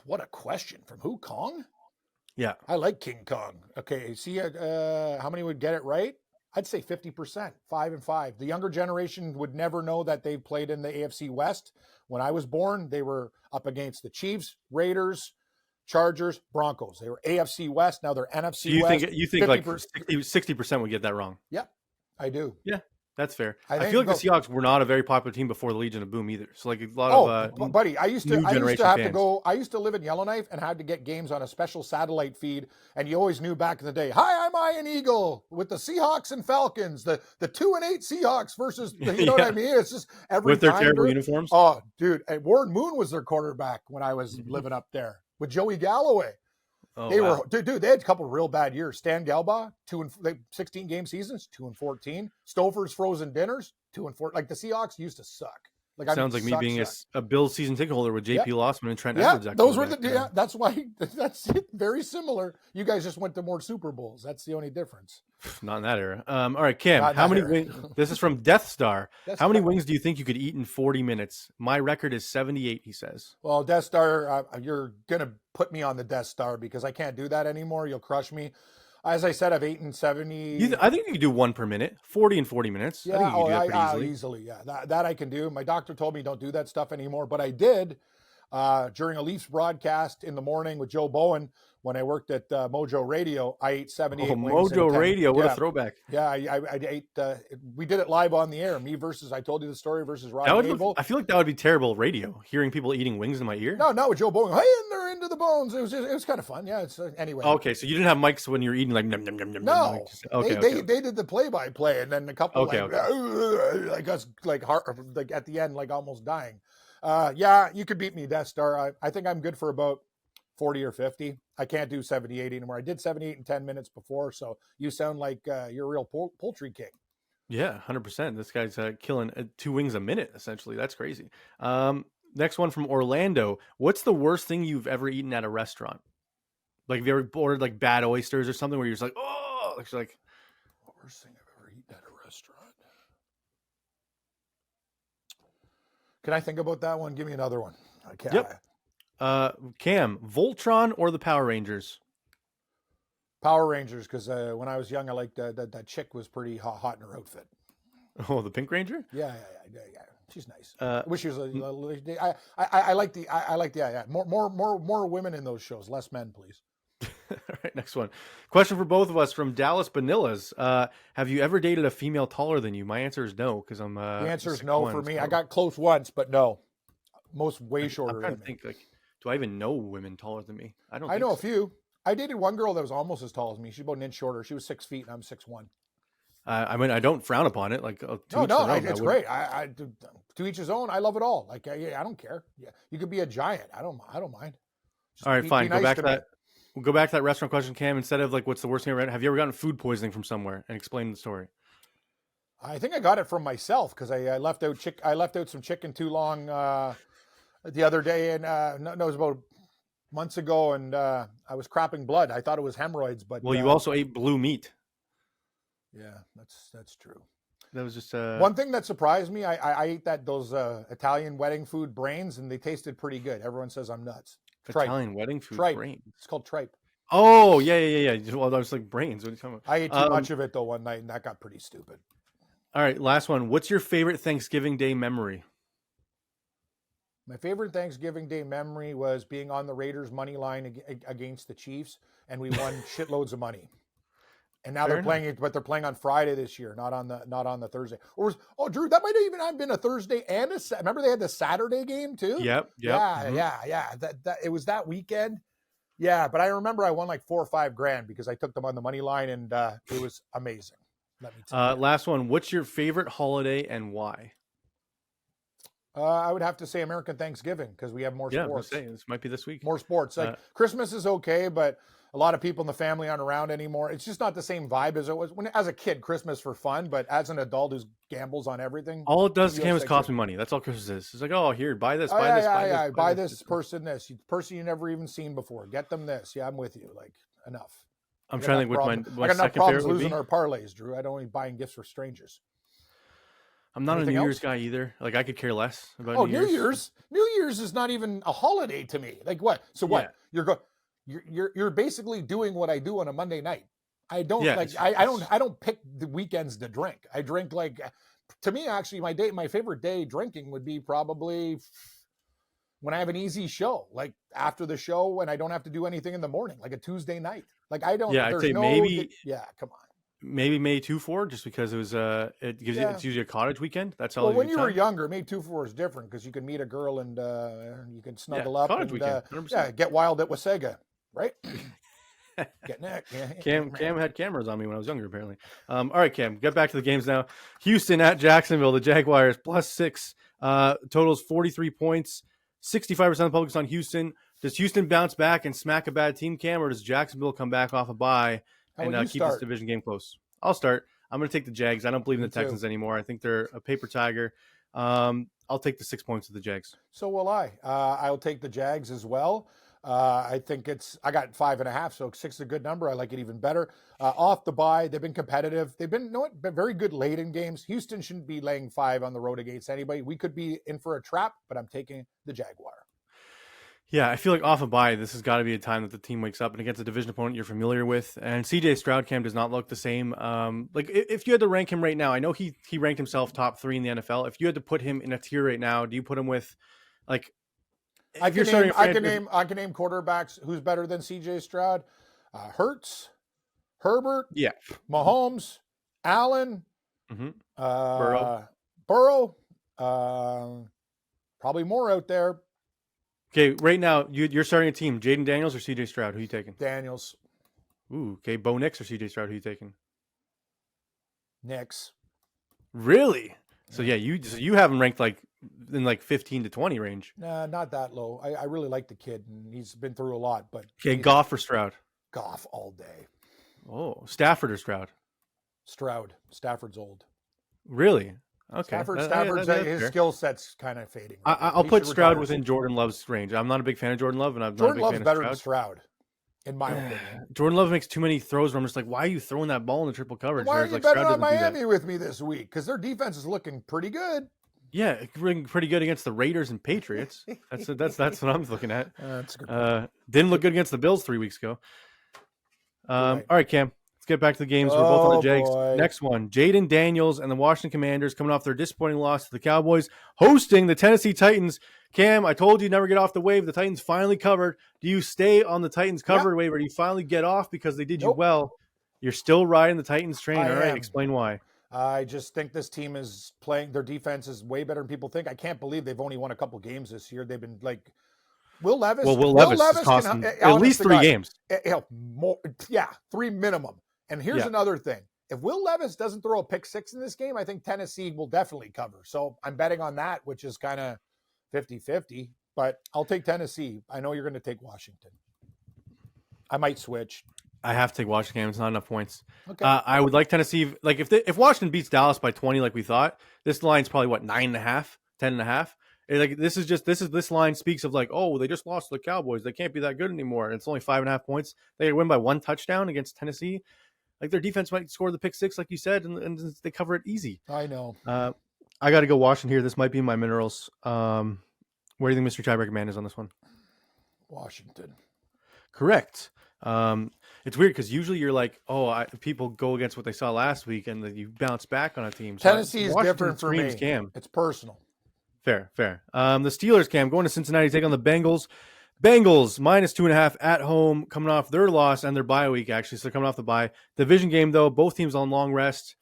What a question. From who, Kong? Yeah. I like King Kong. Okay, see how many would get it right? I'd say 50%, 5-5. The younger generation would never know that they played in the AFC West. When I was born, they were up against the Chiefs, Raiders, Chargers, Broncos. They were AFC West. Now they're NFC West. You think like 60% would get that wrong? Yeah, I do. Yeah, that's fair. I feel like the Seahawks were not a very popular team before the Legion of Boom either. So like a lot of buddy, I used to have fans. to go. I used to live in Yellowknife and had to get games on a special satellite feed. And you always knew back in the day. Hi, I'm Ian Eagle with the Seahawks and Falcons. The 2-8 Seahawks versus you know what I mean. It's just every with their terrible uniforms. Oh, dude, and Warren Moon was their quarterback when I was living up there with Joey Galloway. They were dude. They had a couple of real bad years. Stan Gelbaugh, 16 game seasons, 2-14. Stouffer's frozen dinners, 2-4. Like the Seahawks used to suck. Like sounds like me being a Bills season ticket holder with JP Lossman and Trent Edwards. Those were that's why that's it. Very similar. You guys just went to more Super Bowls. That's the only difference. Not in that era. All right, Cam. How many wings? This is from Death Star. How many wings do you think you could eat in 40 minutes? My record is 78. He says. Well, Death Star, you're gonna put me on the Death Star because I can't do that anymore. You'll crush me. As I said, I've eaten 70. I think you could do 1 per minute, 40 in 40 minutes. Yeah, I think you could do that pretty easily. Yeah, that I can do. My doctor told me don't do that stuff anymore, but I did during a Leafs broadcast in the morning with Joe Bowen when I worked at Mojo Radio. I ate 78 wings. Mojo Radio, what a throwback. Yeah, I ate. We did it live on the air. Me versus, I told you the story, versus Rod Abel. I feel like that would be terrible radio, hearing people eating wings in my ear. No, not with Joe Bowen. Hey, and they're into the bones. It was kind of fun. Yeah, it's anyway. Okay, so you didn't have mics when you were eating like nom, nom, nom, nom, no. Okay, they did the play-by-play, and then a couple like us like at the end like almost dying. Yeah, you could beat me, Death Star. I think I'm good for about 40 or 50. I can't do 78 anymore. I did 78 in 10 minutes before, so you sound like you're a real poultry king. Yeah, 100%. This guy's killing 2 wings a minute, essentially. That's crazy. Next one from Orlando. What's the worst thing you've ever eaten at a restaurant? Like, have you ever ordered like bad oysters or something where you're just like, oh, it's like the worst thing I've ever eaten at a restaurant. Can I think about that one? Give me another one. I can't. Yep. Cam, Voltron or the Power Rangers? Power Rangers, because when I was young, I liked that chick was pretty hot in her outfit. Oh, the Pink Ranger? Yeah. She's nice. I wish she was. I like the more women in those shows, less men, please. All right, next one. Question for both of us from Dallas Banillas. Have you ever dated a female taller than you? My answer is no, because I'm. The answer is no for me. So. I got close once, but no. Most way shorter. I'm trying to think. Like, do I even know women taller than me? I don't. I know a few. I dated one girl that was almost as tall as me. She's about an inch shorter. She was 6 feet, and I'm 6'1". I mean, I don't frown upon it. Like, it's great. I to each his own. I love it all. Like, I don't care. Yeah, you could be a giant. I don't mind. Just all right, fine. Go back to that. We'll go back to that restaurant question, Cam. Instead of like, what's the worst thing ever? Have you ever gotten food poisoning from somewhere? And explain the story. I think I got it from myself because I left out some chicken too long the other day, and it was about months ago, and I was crapping blood. I thought it was hemorrhoids, but you also ate blue meat. Yeah, that's true. That was just one thing that surprised me. I ate those Italian wedding food brains, and they tasted pretty good. Everyone says I'm nuts. Italian wedding food brains. It's called tripe. Oh yeah. Well, I was like brains. What are you talking about? I ate too much of it though one night, and that got pretty stupid. All right, last one. What's your favorite Thanksgiving Day memory? My favorite Thanksgiving Day memory was being on the Raiders money line against the Chiefs, and we won shitloads of money. And now they're playing it, but they're playing on Friday this year, not on the Thursday. Drew, that might have even have been a Thursday and remember they had the Saturday game too. Yep. Yeah. That it was that weekend. Yeah, but I remember I won like $4 or $5 grand because I took them on the money line, and it was amazing. Let me tell you. Last one. What's your favorite holiday and why? I would have to say American Thanksgiving because we have more sports. Yeah, this might be this week. More sports. Like Christmas is okay, but a lot of people in the family aren't around anymore. It's just not the same vibe as it was when, as a kid, Christmas for fun. But as an adult who gambles on everything, all it does is cost me money. That's all Christmas is. It's like, oh, here, buy this, buy this person you never even seen before. Get them this. Yeah, I'm with you. Like enough. I'm trying to think what my I got enough second problems favorite would losing be. our parlays, Drew. I don't even buying gifts for strangers. I'm not Anything a New else? Year's guy either. Like I could care less about New Year's. New Year's is not even a holiday to me. Like what? So what? You're basically doing what I do on a Monday night. I don't I don't pick the weekends to drink. I drink to me actually my favorite day drinking would be probably when I have an easy show, like after the show when I don't have to do anything in the morning, like a Tuesday night. Like I don't. Yeah, I'd say maybe. Come on. Maybe May 2-4, just because it was it gives you, it's usually a cottage weekend. That's all. Well, when you were younger, May 2-4 is different because you can meet a girl and you can snuggle up and weekend, get wild at Wasaga, right? Get neck. Cam had cameras on me when I was younger, apparently. All right, Cam, get back to the games now. Houston at Jacksonville, the Jaguars +6, totals 43 points. 65% of the public's on Houston. Does Houston bounce back and smack a bad team, Cam, or does Jacksonville come back off a bye and keep this division game close? I'll start. I'm going to take the Jags. I don't believe in the Texans anymore. I think they're a paper tiger. I'll take the 6 points of the Jags. So will I. I'll take the Jags as well. I think I got 5.5, so 6 is a good number. I like it even better. Off the bye, they've been competitive. They've been, been very good late in games. Houston shouldn't be laying 5 on the road against anybody. We could be in for a trap, but I'm taking the Jaguar. Yeah, I feel like off a bye, this has got to be a time that the team wakes up and against a division opponent you're familiar with. And CJ Stroud, Cam, does not look the same. Like if you had to rank him right now, I know he ranked himself top 3 in the NFL. If you had to put him in a tier right now, do you put him with like? I can name quarterbacks who's better than CJ Stroud. Hurts, Herbert, Mahomes, Allen, Burrow. Probably more out there. Okay, right now you're starting a team. Jaden Daniels or CJ Stroud? Who are you taking? Daniels. Ooh, okay. Bo Nix or CJ Stroud? Who are you taking? Nix. Really? So yeah, you have him ranked like in like 15 to 20 range. Nah, not that low. I really like the kid, and he's been through a lot. But okay, Goff or Stroud? Goff all day. Oh, Stafford or Stroud? Stroud. Stafford's old. Really? Okay. Stafford's his skill set's kind of fading. I'll put Stroud within Jordan Love's range. I'm not a big fan of Jordan Love, and Jordan Love's better than Stroud, in my opinion. Jordan Love makes too many throws where I'm just like, why are you throwing that ball in the triple coverage? Why are you betting on Miami with me this week? Because their defense is looking pretty good. Yeah, pretty good against the Raiders and Patriots. That's what I'm looking at. That's a good. Didn't look good against the Bills 3 weeks ago. All right, Cam. Get back to the games. We're both on the Jags. Boy. Next one, Jaden Daniels and the Washington Commanders coming off their disappointing loss to the Cowboys, hosting the Tennessee Titans. Cam, I told you never get off the wave. The Titans finally covered. Do you stay on the Titans covered wave, or do you finally get off because they did you well? You're still riding the Titans train. All right, explain why. I just think this team is playing. Their defense is way better than people think. I can't believe they've only won a couple games this year. They've been like Will Levis. Well, Will Levis has cost them at least 3 games. More, 3 minimum. And here's another thing. If Will Levis doesn't throw a pick 6 in this game, I think Tennessee will definitely cover. So I'm betting on that, which is kind of 50-50. But I'll take Tennessee. I know you're going to take Washington. I might switch. I have to take Washington. It's not enough points. Okay. I would like Tennessee. Like if Washington beats Dallas by 20, like we thought, this line's probably 9.5, 10.5. Like this line speaks of like, oh, they just lost to the Cowboys. They can't be that good anymore. And it's only 5.5 points. They win by 1 touchdown against Tennessee. Like their defense might score the pick 6, like you said, and they cover it easy. I know. I got to go Washington here. This might be my minerals. Where do you think Mr. Tiebreaker Man is on this one? Washington. Correct. If It's weird because usually you're like, people go against what they saw last week, and then you bounce back on a team. So Tennessee is different for me. Cam. It's personal. Fair. The Steelers, Cam, going to Cincinnati, take on the Bengals. Bengals -2.5 at home, coming off their loss and their bye week, actually. So they're coming off the bye. Division game, though, both teams on long rest.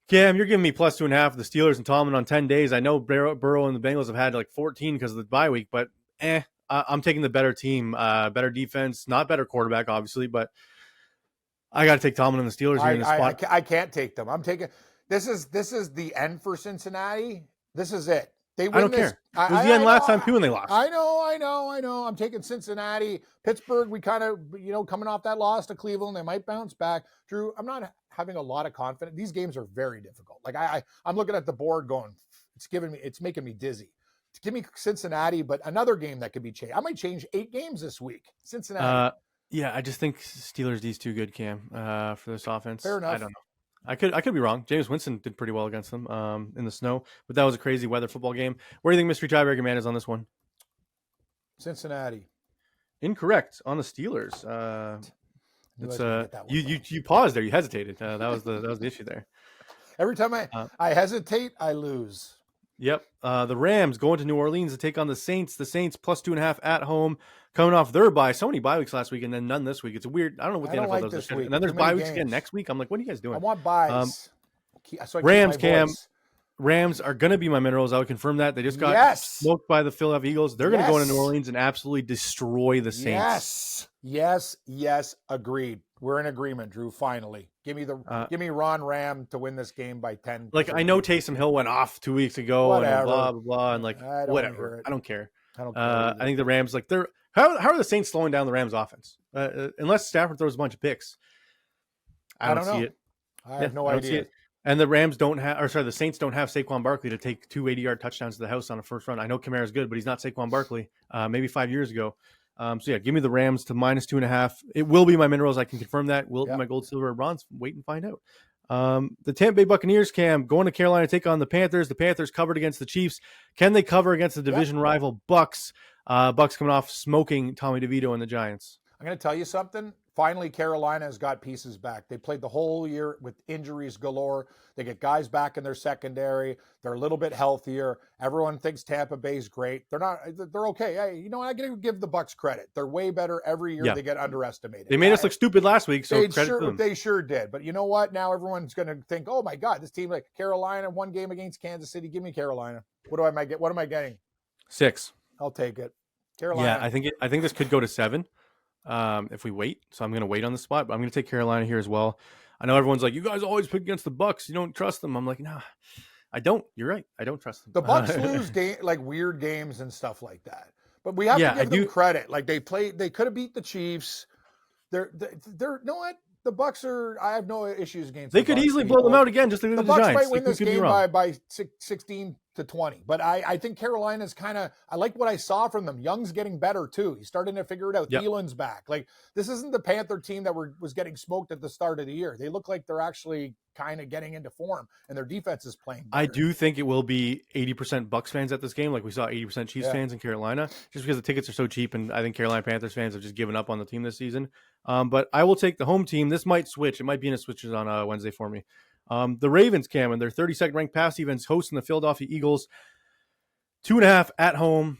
Cam, you're giving me +2.5 for the Steelers and Tomlin on 10 days. I know Burrow and the Bengals have had like 14 because of the bye week, but I'm taking the better team, better defense, not better quarterback, obviously, but I got to take Tomlin and the Steelers here in this spot. I can't take them. I'm taking this is the end for Cincinnati. This is it. They win. I don't care. It was the end last time too, when they lost. I know. I'm taking Cincinnati. Pittsburgh, we kind of, coming off that loss to Cleveland, they might bounce back. Drew, I'm not having a lot of confidence. These games are very difficult. Like I'm looking at the board going, it's making me dizzy. Give me Cincinnati, but another game that could be changed. I might change 8 games this week. Cincinnati. Yeah, I just think Steelers D's too good, Cam, for this offense. Fair enough. I don't know. I could be wrong. James Winston did pretty well against them in the snow, but that was a crazy weather football game. Where do you think Mystery Tiebreaker Man is on this one? Cincinnati. Incorrect on the Steelers. You paused there. You hesitated. That was the issue there. Every time I hesitate, I lose. Yep. The Rams going to New Orleans to take on the Saints. The Saints +2.5 at home, coming off their bye. So many bye weeks last week and then none this week. It's weird. I don't know what the NFL does this week. And then there's bye weeks again next week. I'm like, what are you guys doing? I want buys. Rams, Cam. Rams are going to be my minerals. I would confirm that. They just got smoked by the Philadelphia Eagles. They're going to go into New Orleans and absolutely destroy the Saints. Yes. Agreed. We're in agreement, Drew. Finally, give me Ron Ram to win this game by 10. Like, I know Taysom Hill went off 2 weeks ago and blah blah blah, and like whatever. I don't care. I think the Rams, like, they're how are the Saints slowing down the Rams offense? Unless Stafford throws a bunch of picks, I don't see it. I have no idea. And the Saints don't have Saquon Barkley to take 2 80-yard touchdowns to the house on a first run. I know Kamara's good, but he's not Saquon Barkley. Maybe 5 years ago. Give me the Rams to -2.5. It will be my minerals. I can confirm that. Will be my gold, silver, or bronze. Wait and find out. The Tampa Bay Buccaneers, Cam, going to Carolina to take on the Panthers. The Panthers covered against the Chiefs. Can they cover against the division rival Bucks? Bucks coming off smoking Tommy DeVito and the Giants. I'm going to tell you something. Finally, Carolina has got pieces back. They played the whole year with injuries galore. They get guys back in their secondary. They're a little bit healthier. Everyone thinks Tampa Bay's great. They're not. They're okay. Hey, you know what? I got to give the Bucks credit. They're way better every year. They get underestimated. They made us look stupid last week, so credit to them. They sure did. But you know what? Now everyone's going to think, oh my God, this team, like Carolina, one game against Kansas City. Give me Carolina. What am I getting? 6. I'll take it. Carolina. Yeah, I think this could go to 7. If we wait. So I'm going to wait on the spot, but I'm going to take Carolina here as well. I know everyone's like, you guys always pick against the Bucks. You don't trust them. I'm like, nah, I don't. You're right. I don't trust them. The Bucks lose like weird games and stuff like that. But we have to give them credit. Like they could have beat the Chiefs. They're you know what? The Bucks are. I have no issues against. They could easily blow them out again, just like the Bucks Giants. might win this game by 16-20. But I think Carolina's kind of. I like what I saw from them. Young's getting better too. He's starting to figure it out. Thielen's back. Like, this isn't the Panther team that was getting smoked at the start of the year. They look like they're actually kind of getting into form, and their defense is playing better. I do think it will be 80% Bucks fans at this game, like we saw 80% Chiefs fans in Carolina, just because the tickets are so cheap, and I think Carolina Panthers fans have just given up on the team this season. But I will take the home team. This might switch. It might be in a switches on Wednesday for me. The Ravens, Cam, and their 32nd ranked pass defense hosting the Philadelphia Eagles. 2.5 at home.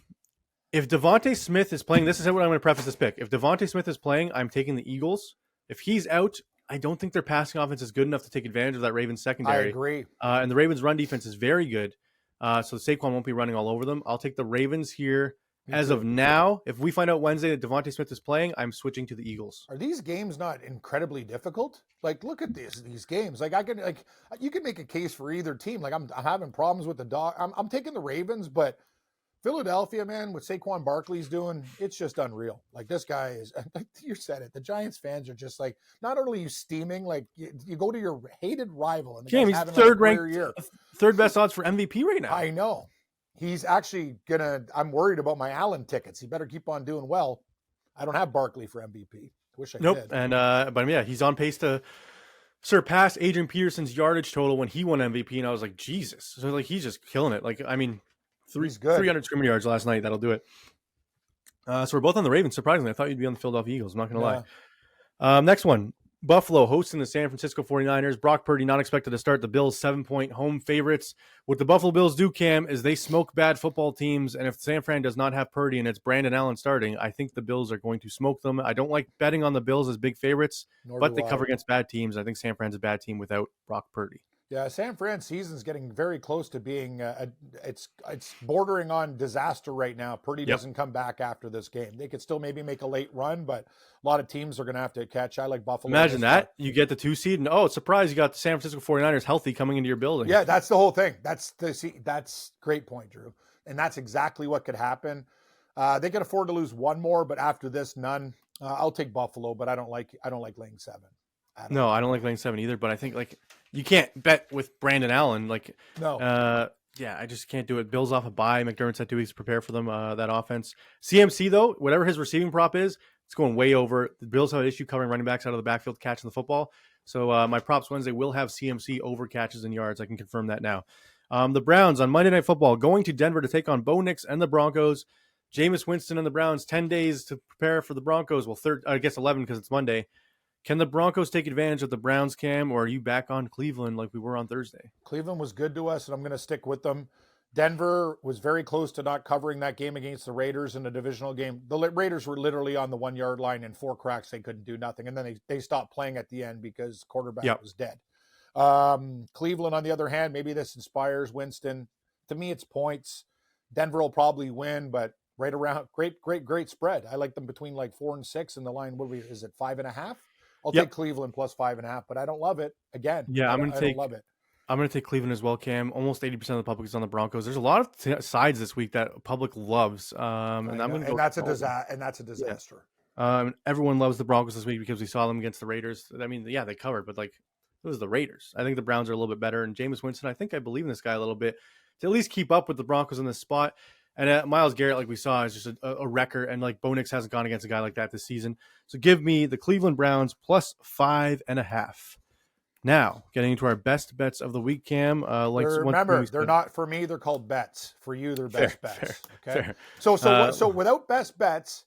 If Devontae Smith is playing, this is what I'm going to preface this pick. If Devontae Smith is playing, I'm taking the Eagles. If he's out, I don't think their passing offense is good enough to take advantage of that Ravens secondary. I agree. And the Ravens run defense is very good. So Saquon won't be running all over them. I'll take the Ravens here. As of now, if we find out Wednesday that Devontae Smith is playing, I'm switching to the Eagles. Are these games not incredibly difficult? Like, look at these games. Like, you can make a case for either team. Like, I'm having problems with the dog. I'm taking the Ravens, but Philadelphia, man, what Saquon Barkley's doing, it's just unreal. Like, this guy is, like you said it, the Giants fans are just like, not only are you steaming, like you go to your hated rival and he's third ranked, third best odds for MVP right now. I know. He's actually I'm worried about my Allen tickets. He better keep on doing well. I don't have Barkley for MVP. Wish I did. And, but yeah, he's on pace to surpass Adrian Peterson's yardage total when he won MVP. And I was like, Jesus. So like, he's just killing it. Like, I mean, 300 scrimmage yards last night. That'll do it. So we're both on the Ravens. Surprisingly, I thought you'd be on the Philadelphia Eagles. I'm not going to lie. Next one. Buffalo hosting the San Francisco 49ers. Brock Purdy not expected to start. The Bills 7-point home favorites. What the Buffalo Bills do, Cam, is they smoke bad football teams. And if San Fran does not have Purdy and it's Brandon Allen starting, I think the Bills are going to smoke them. I don't like betting on the Bills as big favorites, but they cover against bad teams. I think San Fran's a bad team without Brock Purdy. Yeah, San Fran's season's getting very close to being it's bordering on disaster right now. Purdy doesn't come back after this game. They could still maybe make a late run, but a lot of teams are going to have to catch. I like Buffalo. Imagine that. You get the 2 seed and surprise, you got the San Francisco 49ers healthy coming into your building. Yeah, that's the whole thing. That's great point, Drew. And that's exactly what could happen. They can afford to lose one more, but after this, none. I'll take Buffalo, but I don't like laying 7. I don't like laying 7 either, but I think you can't bet with Brandon Allen. No. I just can't do it. Bills off a bye. McDermott's had 2 weeks to prepare for them, that offense. CMC, though, whatever his receiving prop is, it's going way over. The Bills have an issue covering running backs out of the backfield catching the football. So my props Wednesday will have CMC over catches and yards. I can confirm that now. The Browns on Monday Night Football going to Denver to take on Bo Nix and the Broncos. Jameis Winston and the Browns, 10 days to prepare for the Broncos. Well, 11 because it's Monday. Can the Broncos take advantage of the Browns, Cam, or are you back on Cleveland like we were on Thursday? Cleveland was good to us, and I'm going to stick with them. Denver was very close to not covering that game against the Raiders in a divisional game. The Raiders were literally on the 1-yard line in 4 cracks. They couldn't do nothing. And then they stopped playing at the end because quarterback was dead. Cleveland, on the other hand, maybe this inspires Winston. To me, it's points. Denver will probably win, but right around great spread. I like them between 4 and 6, and the line, is it 5.5? I'll take Cleveland plus 5.5, but I don't love it. Again, I don't love it. I'm going to take Cleveland as well, Cam. Almost 80% of the public is on the Broncos. There's a lot of sides this week that public loves, and I'm going to go. And that's a disaster. Everyone loves the Broncos this week because we saw them against the Raiders. I mean, they covered, but it was the Raiders. I think the Browns are a little bit better, and Jameis Winston, I believe in this guy a little bit to at least keep up with the Broncos in this spot. And Myles Garrett, like we saw, is just a wrecker. And Bo Nix hasn't gone against a guy like that this season. So give me the Cleveland Browns plus 5.5. Now, getting into our best bets of the week, Cam. Remember, they're not for me. They're called bets. For you, they're best bets. Fair. So without best bets,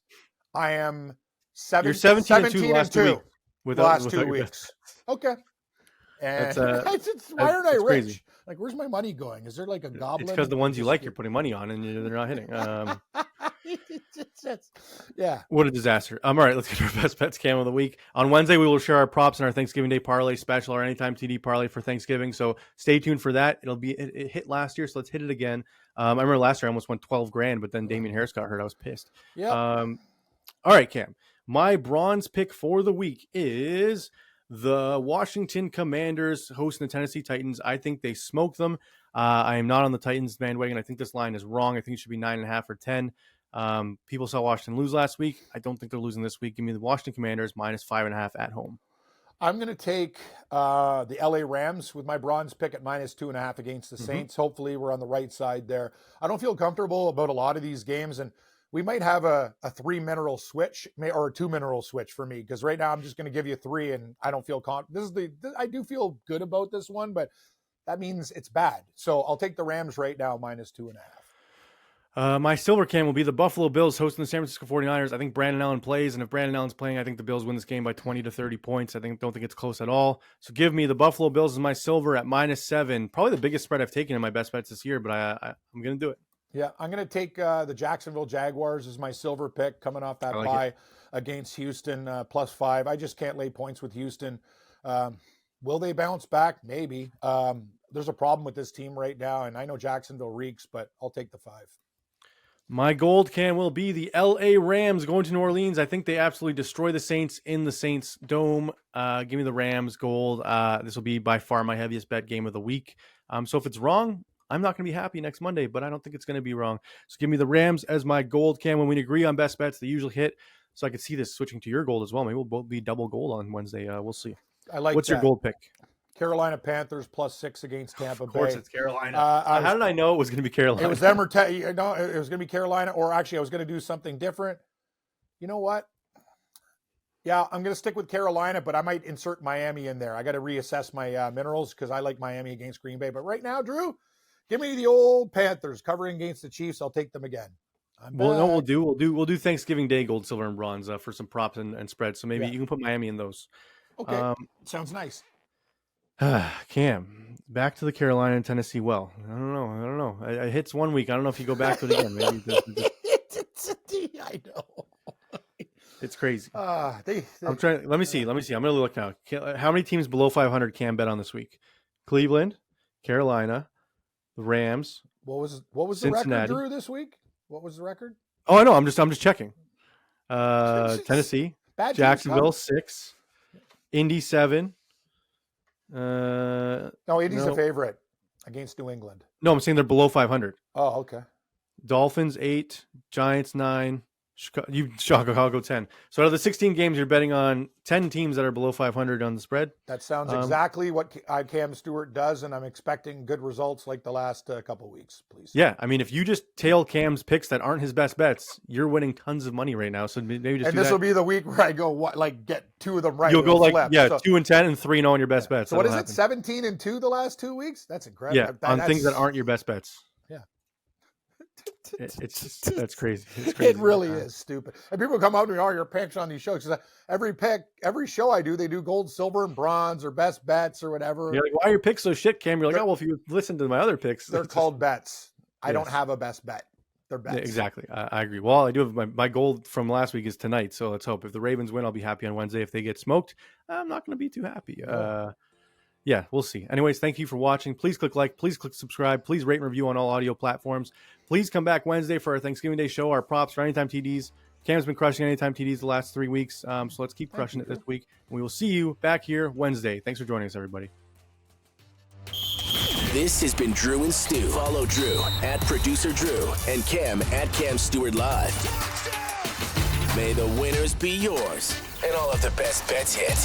I am 17 and 2 with the last 2 weeks. Okay. And why aren't I rich? Crazy. Where's my money going? Is there a goblin? It's because the ones you like, you're putting money on, and they're not hitting. Yeah. What a disaster. All right, let's get our best bets, Cam, of the week. On Wednesday, we will share our props and our Thanksgiving Day parlay special, or anytime TD parlay for Thanksgiving. So stay tuned for that. It hit last year, so let's hit it again. I remember last year I almost won $12,000, but then Damian Harris got hurt. I was pissed. Yeah. All right, Cam. My bronze pick for the week is the Washington Commanders hosting the Tennessee Titans. I think they smoke them. I am not on the Titans bandwagon. I think this line is wrong. I think it should be 9.5 or 10. People saw Washington lose last week. I don't think they're losing this week. Give me the Washington Commanders minus 5.5 at home. I'm going to take the LA Rams with my bronze pick at minus 2.5 against the Saints. Hopefully we're on the right side there. I don't feel comfortable about a lot of these games, and we might have a 3-mineral switch or a 2-mineral switch for me, because right now I'm just going to give you 3, and I don't feel I do feel good about this one, but that means it's bad. So I'll take the Rams right now minus 2.5. My silver can will be the Buffalo Bills hosting the San Francisco 49ers. I think Brandon Allen plays, and if Brandon Allen's playing, I think the Bills win this game by 20 to 30 points. Don't think it's close at all. So give me the Buffalo Bills as my silver at minus 7. Probably the biggest spread I've taken in my best bets this year, but I'm going to do it. Yeah, I'm going to take the Jacksonville Jaguars as my silver pick coming off that bye against Houston, plus 5. I just can't lay points with Houston. Will they bounce back? Maybe. There's a problem with this team right now, and I know Jacksonville reeks, but I'll take the 5. My gold can will be the LA Rams going to New Orleans. I think they absolutely destroy the Saints in the Saints Dome. Give me the Rams gold. This will be by far my heaviest bet game of the week. So if it's wrong, I'm not going to be happy next Monday, but I don't think it's going to be wrong. So give me the Rams as my gold, Cam. When we agree on best bets, they usually hit. So I could see this switching to your gold as well. Maybe we'll both be double gold on Wednesday. We'll see. What's your gold pick? Carolina Panthers plus 6 against Tampa Bay. Of course, it's Carolina. How did I know it was going to be Carolina? It was them or it was going to be Carolina, or actually I was going to do something different. You know what? Yeah, I'm going to stick with Carolina, but I might insert Miami in there. I got to reassess my minerals because I like Miami against Green Bay. But right now, Drew, give me the old Panthers covering against the Chiefs. I'll take them again. Well, no, we'll do Thanksgiving Day gold, silver, and bronze for some props and spreads. So maybe you can put Miami in those. Okay, sounds nice. Cam, back to the Carolina and Tennessee. Well, I don't know. It hits one week. I don't know if you go back to it again. Maybe I know. It's crazy. They I'm trying. Let me see. I'm gonna look now. How many teams below 500 Cam bet on this week? Cleveland, Carolina, the Rams. What was the Cincinnati. record, Drew, this week? What was the record? Oh, I know. I'm just checking. Tennessee, Bad Jacksonville 6, Indy 7. No, Indy's a favorite against New England. No, I'm saying they're below 500. Oh, okay. Dolphins 8, Giants 9, Chicago 10. So out of the 16 games, you're betting on 10 teams that are below 500 on the spread. That sounds exactly what Cam Stewart does, and I'm expecting good results like the last couple weeks, please. Yeah, I mean, if you just tail Cam's picks that aren't his best bets, you're winning tons of money right now. So maybe just. And this will be the week where I go get 2 of them right. You'll go like flip. 2 and 10 and 3 on your best bets. So what is it? 17 and 2 the last 2 weeks? That's incredible. Yeah, on things that aren't your best bets. Yeah. That's crazy. It's crazy. It really is stupid. And people come out to me, your picks on these shows. Every show I do, they do gold, silver, and bronze or best bets or whatever. You're like, why are your picks so shit, Cam? You're like, well, if you listen to my other picks. They're called bets. I don't have a best bet. They're bets. Yeah, exactly. I agree. Well, I do have my goal from last week is tonight. So let's hope if the Ravens win, I'll be happy on Wednesday. If they get smoked, I'm not going to be too happy. Yeah, we'll see. Anyways, thank you for watching. Please click like, please click subscribe, please rate and review on all audio platforms. Please come back Wednesday for our Thanksgiving Day show, our props for Anytime TDs. Cam's been crushing Anytime TDs the last 3 weeks, so let's keep crushing it this week. And we will see you back here Wednesday. Thanks for joining us, everybody. This has been Drew and Stu. Follow Drew at Producer Drew and Cam at Cam Stewart Live. May the winners be yours and all of the best bets hit.